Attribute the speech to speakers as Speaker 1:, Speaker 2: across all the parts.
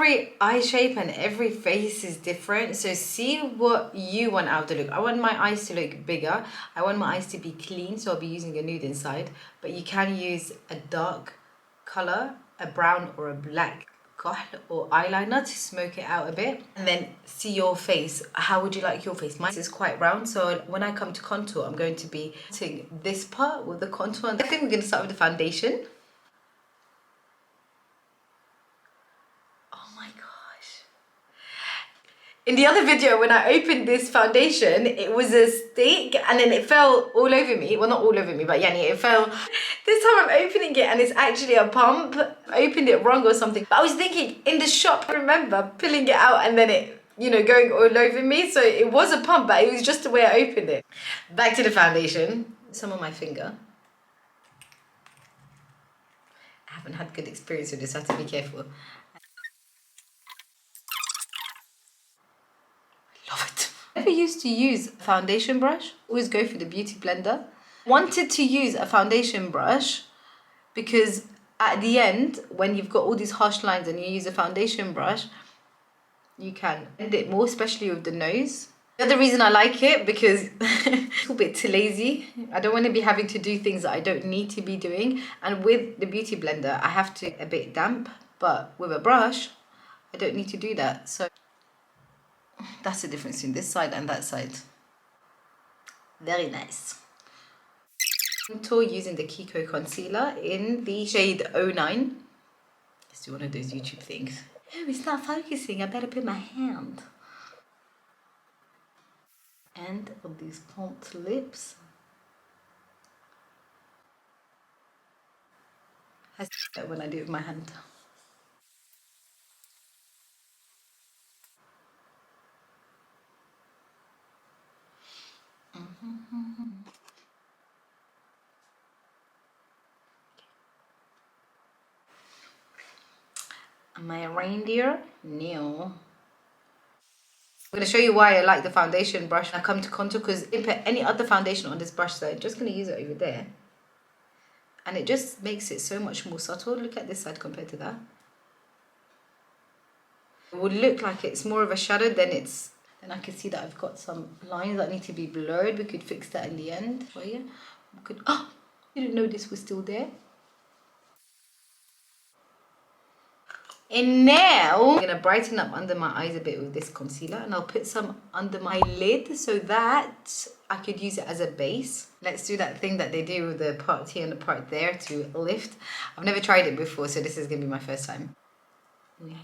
Speaker 1: every eye shape and every face is different. So see what you want out of the look. I want my eyes to look bigger. I want my eyes to be clean. So I'll be using a nude inside. But you can use a dark color, a brown or a black or eyeliner to smoke it out a bit. And then see your face. How would you like your face? Mine is quite round. So when I come to contour, I'm going to be doing this part with the contour. And I think we're going to start with the foundation. In the other video, when I opened this foundation, it was a stick and then it fell all over me. Well, not all over me, but yeah, it fell. This time I'm opening it and it's actually a pump. I opened it wrong or something. But I was thinking, in the shop, I remember pulling it out and then it, you know, going all over me. So it was a pump, but it was just the way I opened it. Back to the foundation. Some on my finger. I haven't had good experience with this, so I have to be careful. Never used to use a foundation brush. Always go for the beauty blender. Wanted to use a foundation brush because at the end, when you've got all these harsh lines and you use a foundation brush, you can blend it more, especially with the nose. The other reason I like it because it's a little bit too lazy. I don't want to be having to do things that I don't need to be doing. And with the beauty blender, I have to a bit damp, but with a brush, I don't need to do that. So that's the difference in this side and that side. Very nice. Contour using the Kiko concealer in the shade 09. Let's do one of those YouTube things. Oh, it's not focusing. I better put my hand. End of these pumped lips. I see that when I do it with my hand. My reindeer nail. I'm going to show you why I like the foundation brush when I come to contour, because if I put any other foundation on this brush, so I'm just going to use it over there. And it just makes it so much more subtle. Look at this side compared to that. It would look like it's more of a shadow than it's... Then I can see that I've got some lines that need to be blurred. We could fix that in the end for you. We could... Oh! You didn't know this was still there. And now I'm going to brighten up under my eyes a bit with this concealer, and I'll put some under my lid so that I could use it as a base. Let's do that thing that they do with the part here and the part there to lift. I've never tried it before, so this is going to be my first time. Do you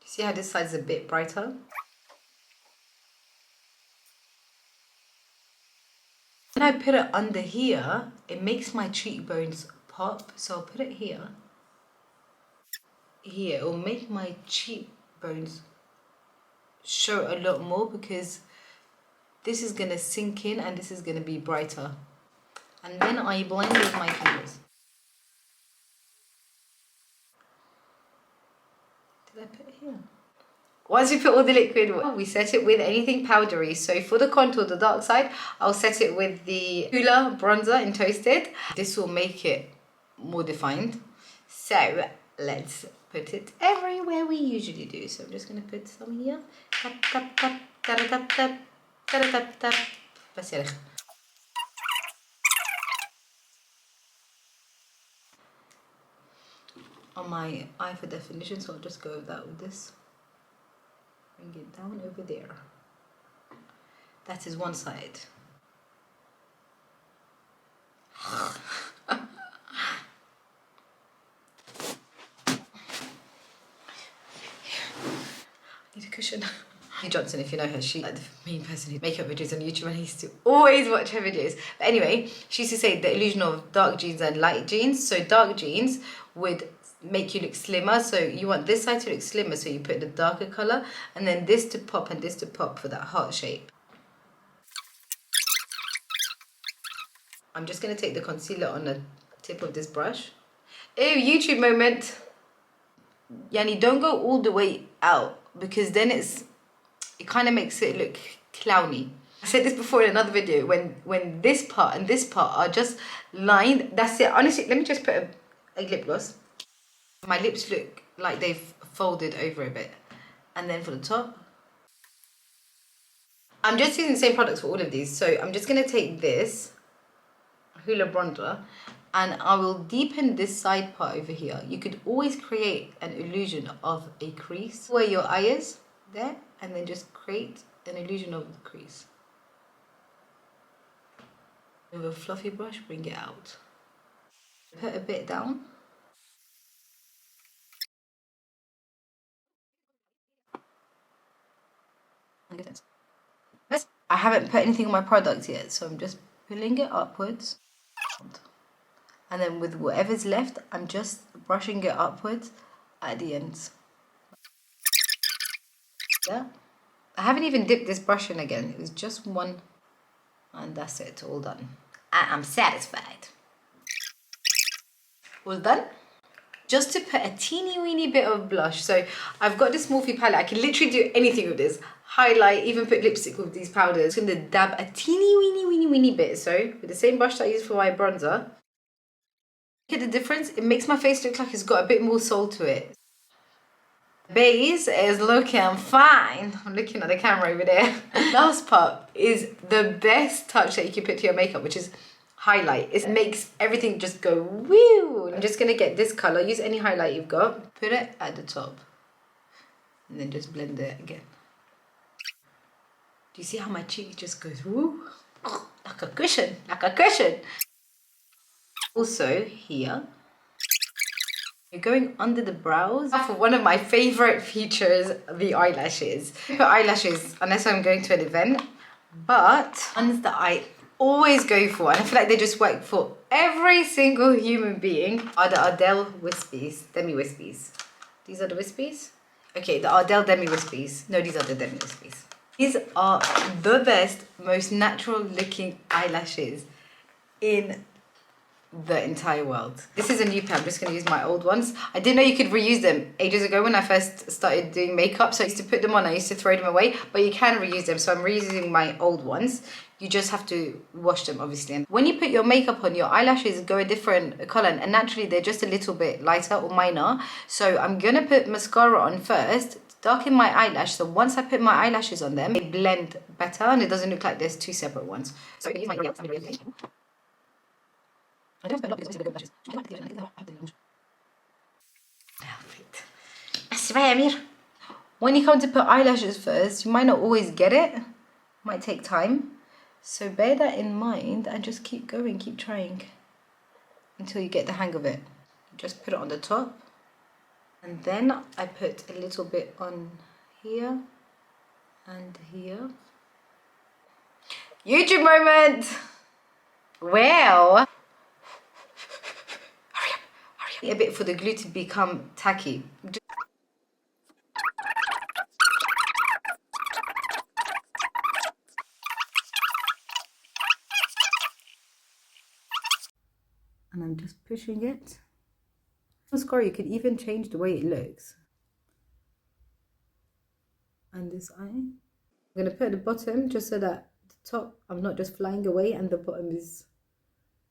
Speaker 1: see how this side's a bit brighter? When I put it under here, it makes my cheekbones pop. So I'll put it here. Here, it'll make my cheekbones show a lot more because this is going to sink in and this is going to be brighter. And then I blend with my fingers. Did I put it here? Once we put all the liquid, we set it with anything powdery. So for the contour, the dark side, I'll set it with the Hoola bronzer in Toasted. This will make it more defined. So let's put it everywhere we usually do. So I'm just going to put some here. Tap, tap, tap, tap, tap, tap, tap, tap, tap. Basirig. On my eye for definition, so I'll just go with that with this. Bring it down over there. That is one side. I need a cushion. Johnson, if you know her, she's like the main person who makeup videos on YouTube, and I used to always watch her videos. But anyway, she used to say the illusion of dark jeans and light jeans. So dark jeans would make you look slimmer, so you want this side to look slimmer, so you put the darker color, and then this to pop and this to pop for that heart shape. I'm just going to take the concealer on the tip of this brush. Ew, YouTube moment. Yani, don't go all the way out, because then it kind of makes it look clowny. I said this before in another video, when this part and this part are just lined, that's it. Honestly, let me just put a lip gloss. My lips look like they've folded over a bit. And then for the top, I'm just using the same products for all of these. So I'm just going to take this Hoola bronzer and I will deepen this side part over here. You could always create an illusion of a crease where your eye is there, and then just create an illusion of the crease. With a fluffy brush, bring it out. Put a bit down. I haven't put anything on my product yet, so I'm just pulling it upwards. And then with whatever's left, I'm just brushing it upwards at the ends. Yeah. I haven't even dipped this brush in again. It was just one. And that's it, all done. And I'm satisfied. All done. Just to put a teeny weeny bit of blush. So I've got this Morphe palette. I can literally do anything with this. Highlight, even put lipstick with these powders. I'm gonna dab a teeny weeny bit. So with the same brush that I use for my bronzer. Look at the difference. It makes my face look like it's got a bit more soul to it. Base is looking fine. I'm looking at the camera over there. Last part is the best touch that you can put to your makeup, which is highlight. It makes everything just go woo. I'm just gonna get this color. Use any highlight you've got. Put it at the top. And then just blend it again. Do you see how my cheek just goes woo? Like a cushion, like a cushion. Also here, you're going under the brows. For one of my favorite features, the eyelashes. I put eyelashes unless I'm going to an event, but ones that I always go for, and I feel like they just work for every single human being, are the Ardell Wispies, Demi Wispies. These are the Wispies? Okay, the Ardell Demi Wispies. No, these are the Demi Wispies. These are the best, most natural looking eyelashes in the entire world. This is a new pair. I'm just going to use my old ones. I didn't know you could reuse them ages ago when I first started doing makeup, so I used to put them on, I used to throw them away, but you can reuse them, so I'm reusing my old ones. You just have to wash them, obviously. And when you put your makeup on, your eyelashes go a different color, and naturally they're just a little bit lighter, or mine are. So I'm gonna put mascara on first, darken my eyelash, so once I put my eyelashes on them, they blend better and it doesn't look like there's two separate ones. So I can use my I don't spend a lot because obviously the lashes. Perfect. I swear, Amir. When you come to put eyelashes first, you might not always get it. It might take time. So bear that in mind and just keep going, keep trying until you get the hang of it. Just put it on the top. And then I put a little bit on here and here. YouTube moment! Well, hurry up. A bit for the glue to become tacky. And I'm just pushing it. Mascara, you could even change the way it looks. And this eye. I'm going to put at the bottom just so that the top, I'm not just flying away and the bottom is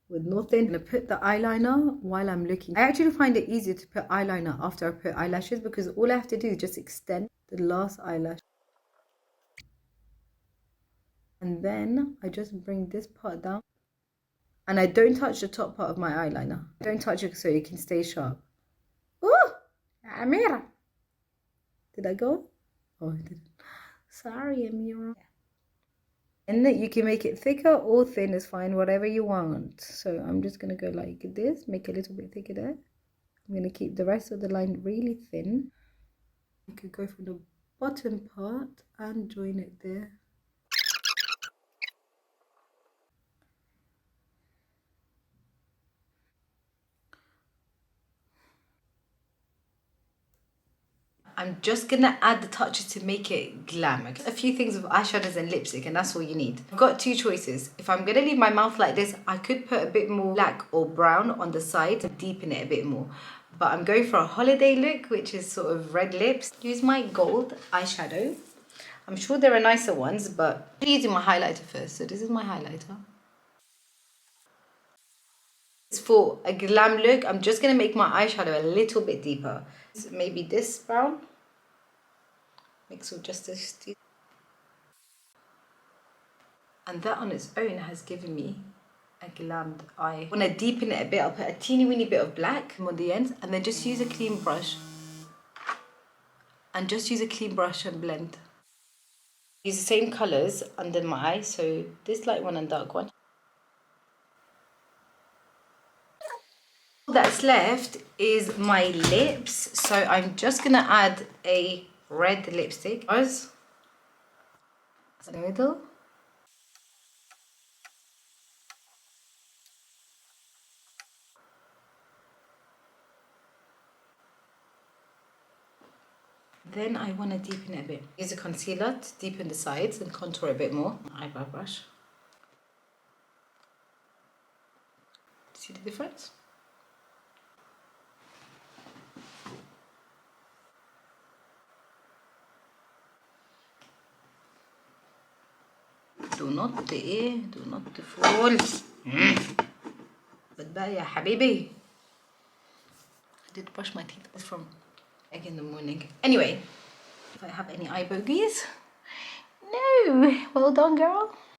Speaker 1: with nothing. I'm going to put the eyeliner while I'm looking. I actually find it easier to put eyeliner after I put eyelashes because all I have to do is just extend the last eyelash. And then I just bring this part down. And I don't touch the top part of my eyeliner. Don't touch it so it can stay sharp. Oh, Amira. Did I go? Oh, I didn't. Sorry, Amira. And you can make it thicker or thin is fine, whatever you want. So I'm just going to go like this, make it a little bit thicker there. I'm going to keep the rest of the line really thin. You could go from the bottom part and join it there. I'm just gonna add the touches to make it glam. A few things with eyeshadows and lipstick, and that's all you need. I've got two choices. If I'm gonna leave my mouth like this, I could put a bit more black or brown on the side to deepen it a bit more. But I'm going for a holiday look, which is sort of red lips. Use my gold eyeshadow. I'm sure there are nicer ones, but I'm using my highlighter first. So this is my highlighter. It's for a glam look. I'm just going to make my eyeshadow a little bit deeper. So maybe this brown. Mix with just this. And that on its own has given me a glammed eye. When I deepen it a bit, I'll put a teeny weeny bit of black on the ends and then just use a clean brush. And just use a clean brush and blend. Use the same colours under my eye, so this light one and dark one. All that's left is my lips, so I'm just gonna add a red lipstick. Ours. In the middle. Then I want to deepen it a bit. Use a concealer to deepen the sides and contour a bit more. Eyebrow brush. See the difference? Do not fall. But bye, ya habibi. I did brush my teeth from egg in the morning. Anyway, if I have any eye bogies, no. Well done, girl.